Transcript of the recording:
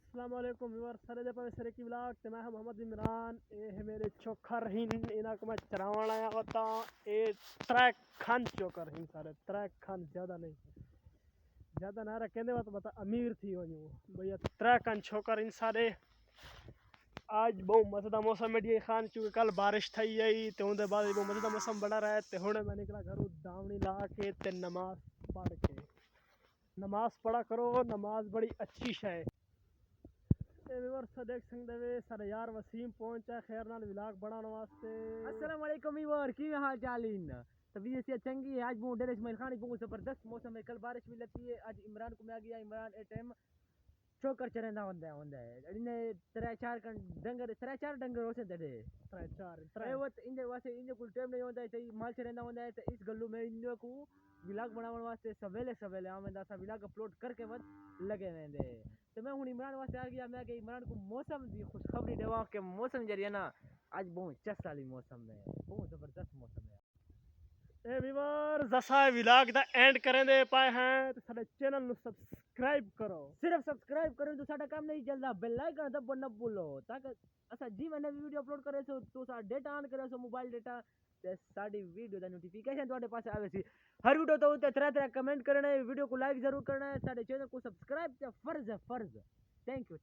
अस्सलाम वालेकुम व्यूअर्स सारे दे पावे सरे की व्लॉग ते मैं मोहम्मद इमरान ए है मेरे चोखर हिन इना को मैं चरावण आया होता ए ट्रैक खान चोकर हिन सारे ट्रैक खान ज्यादा ना रखेंदे वत बता अमीर थी वणो भैया ट्रैक खान छोकर इन सारे आज बहुत मजेदार मौसम है डी खान चूंकि कल बारिश थई आई ते उनके बाद बहुत मजेदार मौसम बना रहा है ते हुणे मैं निकला घर दावणी ला के ते नमाज पढ़ के नमाज पढ़ा करो नमाज बड़ी अच्छी शय देख सकते वे सारे यार वसीम पहुंचा खैर नाल व्लॉग बनाने वास्ते। अस्सलाम वालेकुम व्यूअर की हाल चाल इन तबीयत से चंगी है। आज बहुत डेरे इसमाइल खान बहुत जबरदस्त मौसम है। कल बारिश भी लगती है। आज इमरान को मैं आ गया इमरान ए टाइम चोकर चरंदा होंदा है इने त्रै चार डंगर हो सकते थे त्रै वो इने वास्ते इने कुल टाइम नहीं होता है ते माल चरंदा होंदा है। इस गल्लू में इन को व्लॉग बनाने वास्ते सवेले सवेले आवेंदा सा व्लॉग अपलोड करके मत लगे वेंदे तो मैं हुन इमरान वास्ते आ गया। मैं कि इमरान को मौसम दी खुशखबरी देवा के मौसम जरिए ना आज बहुत चस वाली मौसम है। बहुत जबरदस्त मौसम है। ए व्यूअर जसा व्लॉग दा एंड करें दे पाए हैं तो साडे चैनल नु सब्सक्राइब करो। सिर्फ सब्सक्राइब करो तो साडा काम नहीं चलता। बेल आइकन दबाना न भूलो ताकि असा जी मैंने वीडियो अपलोड करे सो तो सा डेटा ऑन करे सो मोबाइल डेटा ते साडी वीडियो दा नोटिफिकेशन ਤੁਹਾਡੇ पास आवे सी। हर वीडियो तो उते तरह तरह कमेंट करना है। वीडियो को लाइक जरूर करना है। साडे चैनल को सब्सक्राइब ते फर्ज है फर्ज। Thank you.